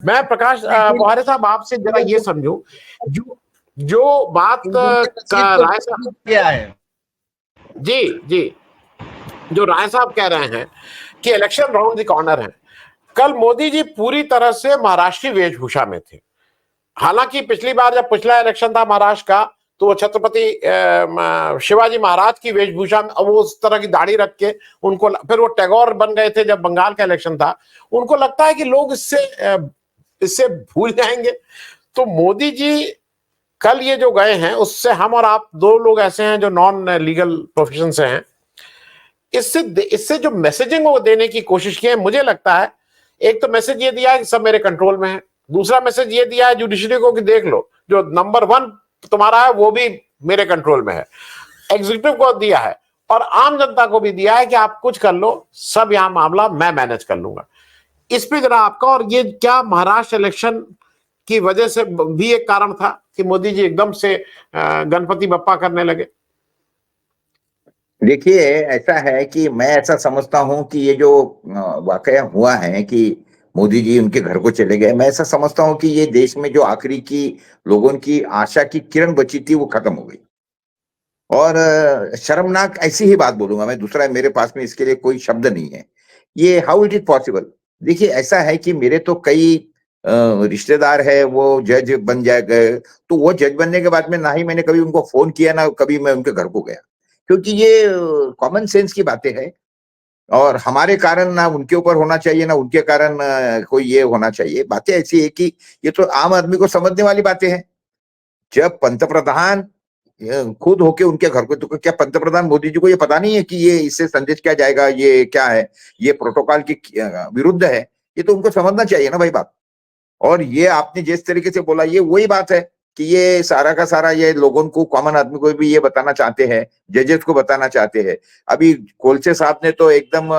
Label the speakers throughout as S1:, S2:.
S1: मैं प्रकाश
S2: लेकिन
S1: पवार साहब आपसे जरा ये समझूं, जो जो बात का राय साहब
S2: क्या है?
S1: जी जी, जो राय साहब कह रहे हैं कि इलेक्शन राउंड द कॉर्नर है। कल मोदी जी पूरी तरह से महाराष्ट्रीय वेशभूषा में थे। हालांकि पिछली बार जब पिछला इलेक्शन था महाराष्ट्र का, तो वो छत्रपति शिवाजी महाराज की वेशभूषा में, वो उस तरह की दाढ़ी रख के उनको, फिर वो टैगोर बन गए थे जब बंगाल का इलेक्शन था। उनको लगता है कि लोग इससे भूल जाएंगे। तो मोदी जी कल ये जो गए हैं, उससे हम और आप दो लोग ऐसे हैं जो नॉन लीगल प्रोफेशन से हैं। इससे इससे जो मैसेजिंग वो देने की कोशिश की है, मुझे लगता है एक तो मैसेज ये दिया है कि सब मेरे कंट्रोल में है। दूसरा मैसेज ये दिया है जुडिशरी को कि देख लो, जो नंबर 1 तुम्हारा है वो भी मेरे कंट्रोल में है। एग्जीक्यूटिव को दिया है और आम जनता को भी दिया है कि आप कुछ कर लो, सब यहां मामला मैं मैनेज कर लूंगा। इस पे जरा आपका, और ये क्या महाराष्ट्र इलेक्शन की वजह से भी एक कारण था कि मोदी जी एकदम से गणपति बप्पा करने लगे?
S3: देखिए, ऐसा है कि मैं ऐसा समझता हूं कि ये जो वाकया हुआ है कि मोदी जी उनके घर को चले गए, मैं ऐसा समझता हूं कि ये देश में जो आखिरी की लोगों की आशा की किरण बची थी वो खत्म हो गई। और शर्मनाक ऐसी ही बात बोलूंगा मैं, दूसरा मेरे पास में इसके लिए कोई शब्द नहीं है। ये हाउ इट इज पॉसिबल। देखिए, ऐसा है कि मेरे तो कई रिश्तेदार है, वो जज बन जाए गए, तो वो जज बनने के बाद में ना ही मैंने कभी उनको फोन किया, ना कभी मैं उनके घर को गया, क्योंकि ये कॉमन सेंस की बातें हैं। और हमारे कारण ना उनके ऊपर होना चाहिए, ना उनके कारण कोई ये होना चाहिए। बातें ऐसी है कि ये तो आम आदमी को समझने वाली बातें हैं। जब पंतप्रधान खुद होके उनके घर को, तो क्या पंतप्रधान मोदी जी को ये पता नहीं है कि ये इससे संदेश क्या जाएगा, ये क्या है, ये प्रोटोकॉल के विरुद्ध है? ये तो उनको समझना चाहिए ना भाई बात। और ये आपने जिस तरीके से बोला, ये वही बात है कि ये सारा का सारा ये लोगों को, कॉमन आदमी को भी ये बताना चाहते हैं, जजेस को बताना चाहते हैं। अभी कोलसे साहब ने तो एकदम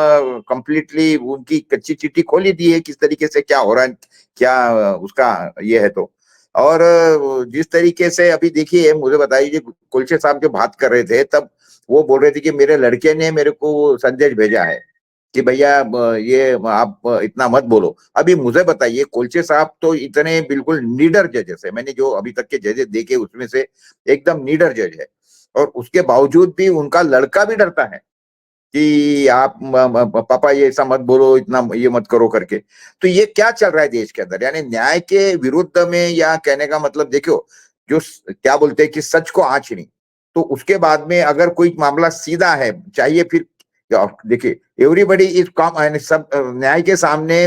S3: कंप्लीटली उनकी कच्ची चिट्ठी खोली दी है, किस तरीके से क्या हो रहा है, क्या उसका ये है। तो और जिस तरीके से अभी देखिए, मुझे बताइए, कोलसे साहब जो बात कर रहे थे तब वो बोल रहे थे कि मेरे लड़के ने मेरे को संदेश भेजा है कि भैया ये आप इतना मत बोलो। अभी मुझे बताइए, कोलचे साहब तो इतने बिल्कुल नीडर जजेस है, मैंने जो अभी तक के जजेस देखे उसमें से एकदम नीडर जज है। और उसके बावजूद भी उनका लड़का भी डरता है कि आप पापा ये ऐसा मत बोलो, इतना ये मत करो करके। तो ये क्या चल रहा है देश के अंदर? यानी न्याय के विरुद्ध में, या कहने का मतलब देखो, जो क्या बोलते हैं कि सच को आंच नहीं, तो उसके बाद में अगर कोई मामला सीधा है, चाहिए फिर देखिए, एवरीबडी इज कॉम, सब न्याय के सामने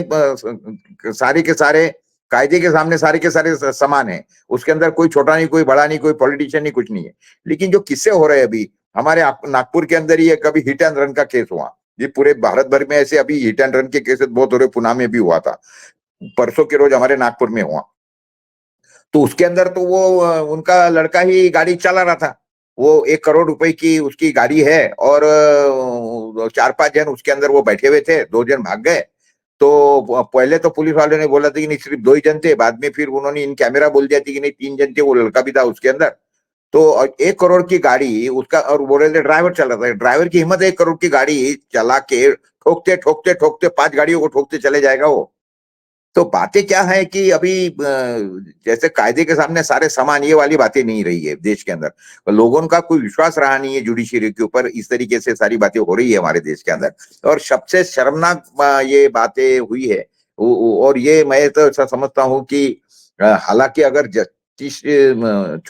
S3: सारे के सारे, कायदे के सामने सारे के सारे समान है। उसके अंदर कोई छोटा नहीं, कोई बड़ा नहीं, कोई पॉलिटिशियन नहीं, कुछ नहीं है। लेकिन जो किस्से हो रहे हैं अभी हमारे नागपुर के अंदर, ये कभी हिट एंड रन का केस हुआ, ये पूरे भारत भर में ऐसे अभी हिट एंड रन के केसेस बहुत हो रहे, पुणे में भी हुआ था, परसों के रोज हमारे नागपुर में हुआ। तो उसके अंदर तो वो उनका लड़का ही गाड़ी चला रहा था, वो 1 करोड़ रुपए की उसकी गाड़ी है, और 4-5 जन उसके अंदर वो बैठे हुए थे, 2 जन भाग गए। तो पहले तो पुलिस वाले ने बोला था कि नहीं सिर्फ 2 ही जन थे, बाद में फिर उन्होंने इन कैमरा बोल दिया था कि नहीं 3 जन थे, वो लड़का भी था उसके अंदर। तो 1 करोड़ की गाड़ी उसका, और बोल रहे थे ड्राइवर चला था, ड्राइवर की हिम्मत है 1 करोड़ की गाड़ी चला के ठोकते ठोकते ठोकते 5 गाड़ियों को ठोकते चले जाएगा वो। तो बातें क्या है कि अभी जैसे कायदे के सामने सारे समान, ये वाली बातें नहीं रही है देश के अंदर। लोगों का कोई विश्वास रहा नहीं है जुडिशरी के ऊपर, इस तरीके से सारी बातें हो रही है हमारे देश के अंदर। और सबसे शर्मनाक ये बातें हुई है। और ये मैं तो ऐसा समझता हूँ कि हालांकि अगर जस्टिस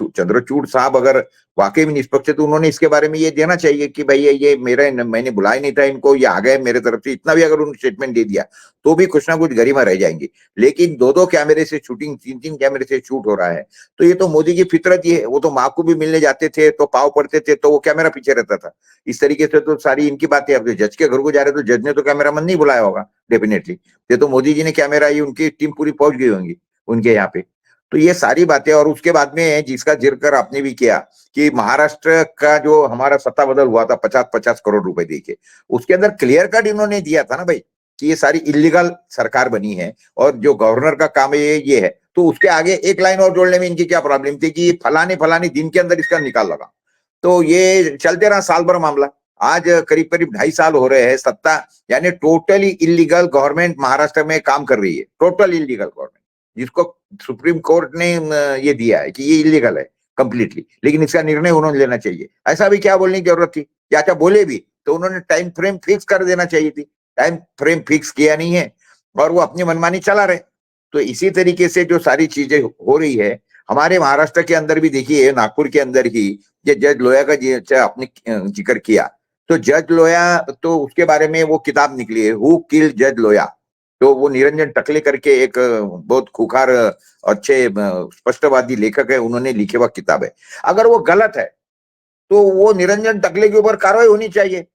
S3: चंद्रचूड़ साहब अगर वाकई में निष्पक्ष है, तो उन्होंने इसके बारे में ये देना चाहिए कि भाई ये मेरा, मैंने बुलाया नहीं था इनको, ये आ गए मेरे तरफ से, इतना भी अगर उन्होंने स्टेटमेंट दे दिया तो भी कुछ ना कुछ गरिमा रह जाएंगी। लेकिन 2-2 कैमरे से शूटिंग, 3-3 कैमरे से शूट हो रहा है। तो ये तो मोदी की फितरत ही है। वो तो माँ को भी मिलने जाते थे तो पाव पड़ते थे तो वो कैमरा पीछे रहता था। इस तरीके से तो सारी इनकी बातें, अब जज के घर को जा रहे तो जज ने तो कैमरामैन नहीं बुलाया होगा डेफिनेटली। ये तो मोदी जी ने कैमरा, ही उनकी टीम पूरी पहुंच गई होंगी उनके यहाँ पे। तो ये सारी बातें, और उसके बाद में जिसका जिक्र आपने भी किया कि महाराष्ट्र का जो हमारा सत्ता बदल हुआ था 50-50 करोड़ रुपए देके, उसके अंदर क्लियर कट इन्होंने दिया था ना भाई कि ये सारी इलीगल सरकार बनी है, और जो गवर्नर का काम है ये है। तो उसके आगे एक लाइन और जोड़ने में इनकी क्या प्रॉब्लम थी कि फलाने फलाने दिन के अंदर इसका निकाल लगा। तो ये चलते रहा साल भर मामला। आज करीब करीब 2.5 साल हो रहे हैं सत्ता, यानी टोटली इलीगल गवर्नमेंट महाराष्ट्र में काम कर रही है, टोटल इलीगल गवर्नमेंट। जिसको सुप्रीम कोर्ट ने ये दिया है कि ये इलीगल है कंप्लीटली, लेकिन इसका निर्णय उन्होंने लेना चाहिए। ऐसा भी क्या बोलने की जरूरत थी, या अच्छा बोले भी तो उन्होंने टाइम फ्रेम फिक्स कर देना चाहिए थी। टाइम फ्रेम फिक्स किया नहीं है और वो अपनी मनमानी चला रहे। तो इसी तरीके से जो सारी चीजें हो रही है हमारे महाराष्ट्र के अंदर भी, देखिए नागपुर के अंदर ही ये जज लोया का आपने जिक्र किया, तो जज लोया, तो उसके बारे में वो किताब निकली है, हु किल्ड जज लोया। तो वो निरंजन टकले करके एक बहुत खूंखार अच्छे स्पष्टवादी लेखक है, उन्होंने लिखे हुआ किताब है। अगर वो गलत है तो वो निरंजन टकले के ऊपर कार्रवाई होनी चाहिए,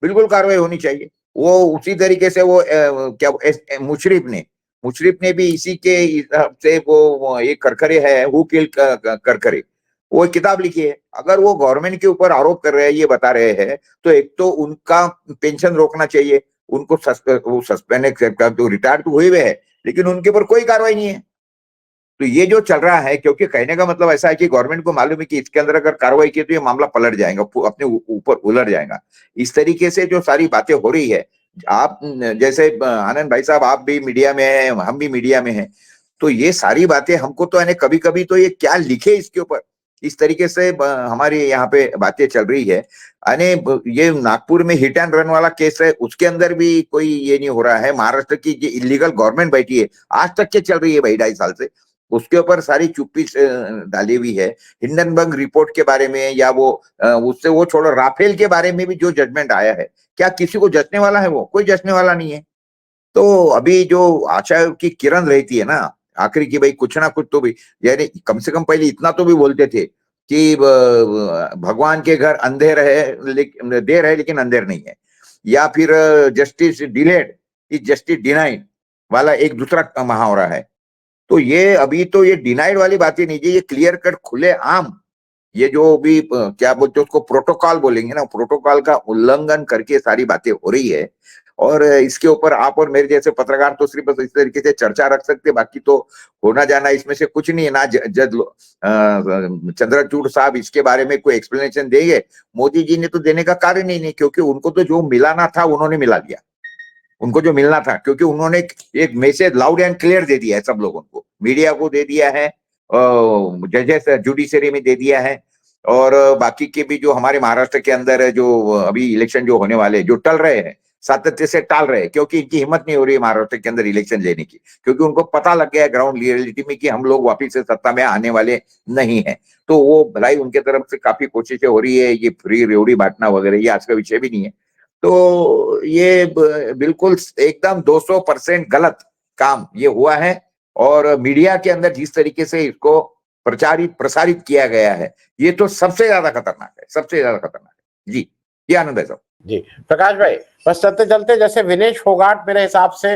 S3: बिल्कुल कार्रवाई होनी चाहिए। वो उसी तरीके से वो मुशरिफ ने भी इसी के हिसाब से वो एक करकरे है, हु किल करकरे, वो एक किताब लिखी है। अगर वो गवर्नमेंट के ऊपर आरोप कर रहे हैं, ये बता रहे हैं, तो एक तो उनका पेंशन रोकना चाहिए, उनको वो सस्पेंड, तो रिटायर तो हुए हुए है, लेकिन उनके ऊपर कोई कार्रवाई नहीं है। तो ये जो चल रहा है, क्योंकि कहने का मतलब ऐसा है कि गवर्नमेंट को मालूम है कि इसके अंदर अगर कार्रवाई की तो ये मामला पलट जाएगा, अपने ऊपर उलट जाएगा। इस तरीके से जो सारी बातें हो रही है, आप जैसे आनंद भाई साहब, आप भी मीडिया में हैं, हम भी मीडिया में हैं, तो ये सारी बातें हमको तो यानी कभी कभी तो ये क्या लिखे इसके ऊपर, इस तरीके से हमारी यहाँ पे बातें चल रही है। यानी ये नागपुर में हिट एंड रन वाला केस है, उसके अंदर भी कोई ये नहीं हो रहा है। महाराष्ट्र की जो इलीगल गवर्नमेंट बैठी है, आज तक के चल रही है भाई 2.5 साल से, उसके ऊपर सारी चुप्पी डाली हुई है। हिंडनबर्ग रिपोर्ट के बारे में, या वो उससे वो छोड़ो, राफेल के बारे में भी जो जजमेंट आया है, क्या किसी को जचने वाला है? वो कोई जचने वाला नहीं है। तो अभी जो आशा की किरण रहती है ना आखिरी की, भाई कुछ ना कुछ तो भी, यानी कम से कम पहले इतना तो भी बोलते थे कि भगवान के घर अंधेर है, लेकिन देर है लेकिन अंधेर नहीं है, या फिर justice delayed is justice denied वाला एक दूसरा मुहावरा है। तो ये अभी तो ये डिनाइड वाली बातें नहीं है, ये क्लियर कट खुले आम, ये जो भी क्या बोलते हैं उसको, प्रोटोकॉल बोलेंगे ना, प्रोटोकॉल का उल्लंघन करके सारी बातें हो रही है। और इसके ऊपर आप और मेरे जैसे पत्रकार तो सिर्फ इस तरीके से चर्चा रख सकते, बाकी तो होना जाना इसमें से कुछ नहीं है ना। जज चंद्रचूड़ साहब इसके बारे में कोई एक्सप्लेनेशन देंगे? मोदी जी ने तो देने का कारण ही नहीं, क्योंकि उनको तो जो मिलाना था उन्होंने मिला दिया, उनको जो मिलना था, क्योंकि उन्होंने एक मैसेज लाउड एंड क्लियर दे दिया है सब लोगों को, मीडिया को दे दिया है, जजेस जुडिशरी में दे दिया है, और बाकी के भी जो हमारे महाराष्ट्र के अंदर जो अभी इलेक्शन जो होने वाले, जो टल रहे हैं, सातत्य से टाल रहे हैं, क्योंकि इनकी हिम्मत नहीं हो रही है महाराष्ट्र के अंदर इलेक्शन लेने की, क्योंकि उनको पता लग गया है ग्राउंड रियलिटी में कि हम लोग वापिस से सत्ता में आने वाले नहीं है। तो वो भलाई उनके तरफ से काफी कोशिशें हो रही है, ये फ्री रेवड़ी बांटना वगैरह, ये आज का विषय भी नहीं है। तो ये बिल्कुल एकदम 200% गलत काम ये हुआ है। और मीडिया के अंदर जिस तरीके से इसको प्रचारित प्रसारित किया गया है, ये तो सबसे ज्यादा खतरनाक है, सबसे ज्यादा खतरनाक है। जी, ये आनंद है साहब।
S1: जी प्रकाश भाई, बस चलते चलते, जैसे विनेश फोगाट मेरे हिसाब से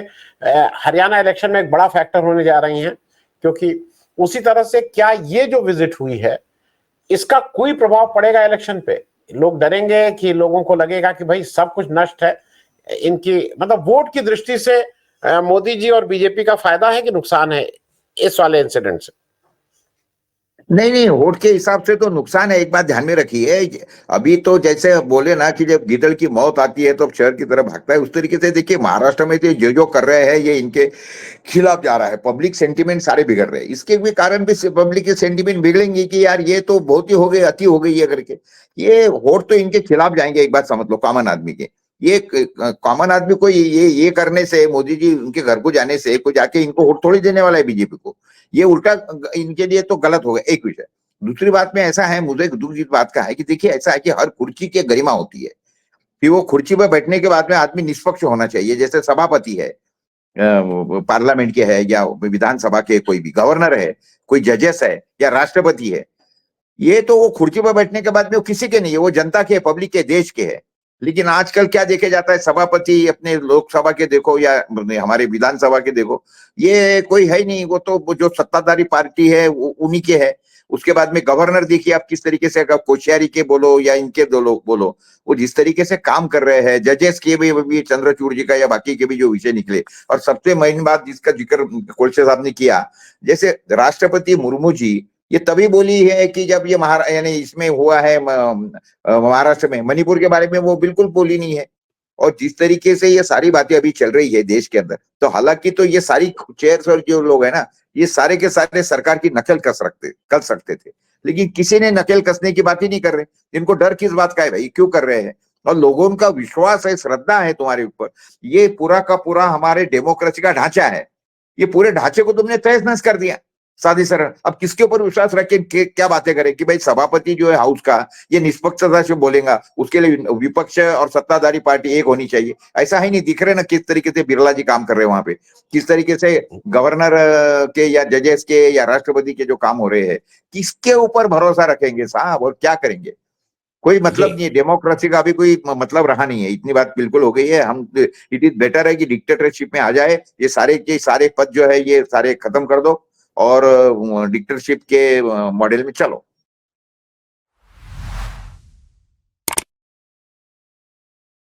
S1: हरियाणा इलेक्शन में एक बड़ा फैक्टर होने जा रही हैं, क्योंकि उसी तरह से क्या ये जो विजिट हुई है इसका कोई प्रभाव पड़ेगा इलेक्शन पे? लोग डरेंगे कि लोगों को लगेगा कि भाई सब कुछ नष्ट है, इनकी मतलब वोट की दृष्टि से मोदी जी और बीजेपी का फायदा है कि नुकसान है इस वाले इंसिडेंट से?
S3: नहीं नहीं, वोट के हिसाब से तो नुकसान है। एक बात ध्यान में रखिए, अभी तो जैसे बोले ना कि जब गिदड़ की मौत आती है तो शहर की तरफ भागता है, उस तरीके से देखिए महाराष्ट्र में तो जो कर रहे हैं ये इनके खिलाफ जा रहा है। पब्लिक सेंटीमेंट सारे बिगड़ रहे हैं, इसके भी कारण भी पब्लिक के सेंटीमेंट बिगड़ेंगे कि यार ये तो बहुत ही हो गई, अति हो गई है करके, ये वोट तो इनके खिलाफ जाएंगे। एक बात समझ लो, कॉमन आदमी के, ये कॉमन आदमी को ये करने से, मोदी जी उनके घर को जाने से कोई जाके इनको वोट थोड़ी देने वाला है बीजेपी को, ये उल्टा इनके लिए तो गलत हो गया, एक विषय। दूसरी बात में ऐसा है, मुझे दुख इस बात का है कि देखिए ऐसा है कि हर कुर्सी की गरिमा होती है, फिर वो कुर्सी पर बैठने के बाद में आदमी निष्पक्ष होना चाहिए। जैसे सभापति है पार्लियामेंट के है, या विधानसभा के कोई भी गवर्नर है, कोई जजेस है, या राष्ट्रपति है, ये तो वो कुर्सी पर बैठने के बाद में वो किसी के नहीं है, वो जनता के, पब्लिक के, देश के है। लेकिन आजकल क्या देखे जाता है, सभापति अपने लोकसभा के देखो या हमारे विधानसभा के देखो, ये कोई है ही नहीं, वो तो जो सत्ताधारी पार्टी है उन्हीं के है। उसके बाद में गवर्नर देखिए आप किस तरीके से, अगर कोश्यारी के बोलो या इनके दो लोग बोलो, वो जिस तरीके से काम कर रहे हैं। जजेस के भी चंद्रचूड़ जी का या बाकी के भी जो विषय निकले, और सबसे मेन बात जिसका जिक्र कोलसे साहब ने किया, जैसे राष्ट्रपति मुर्मू जी ये तभी बोली है कि जब ये यानी इसमें हुआ है महाराष्ट्र में, मणिपुर के बारे में वो बिल्कुल बोली नहीं है। और जिस तरीके से ये सारी बातें अभी चल रही है देश के अंदर, तो हालांकि तो ये सारी चेयर्स और जो लोग है ना, ये सारे के सारे सरकार की नकल कर सकते थे, लेकिन किसी ने नकल कसने की बात ही नहीं कर रहे। इनको डर किस बात का है भाई, क्यों कर रहे हैं? और लोगों का विश्वास है, श्रद्धा है तुम्हारे ऊपर। ये पूरा का पूरा हमारे डेमोक्रेसी का ढांचा है, ये पूरे ढांचे को तुमने तहस नहस कर दिया, सादी सरल। अब किसके ऊपर विश्वास रख के क्या बातें करें कि भाई सभापति जो है हाउस का, ये निष्पक्षता से बोलेगा, उसके लिए विपक्ष और सत्ताधारी पार्टी एक होनी चाहिए। ऐसा ही नहीं दिख रहे ना किस तरीके से बिरला जी काम कर रहे हैं वहां पे, किस तरीके से गवर्नर के या जजेस के या राष्ट्रपति के जो काम हो रहे हैं, किसके ऊपर भरोसा रखेंगे साहब, और क्या करेंगे? कोई
S1: जी
S3: मतलब नहीं है, डेमोक्रेसी का अभी कोई मतलब रहा नहीं है, इतनी बात बिल्कुल हो गई है। हम इट इज बेटर है कि डिक्टेटरशिप में आ जाए, ये सारे के सारे पद जो है ये सारे खत्म कर दो और डिक्टेटरशिप के मॉडल में चलो।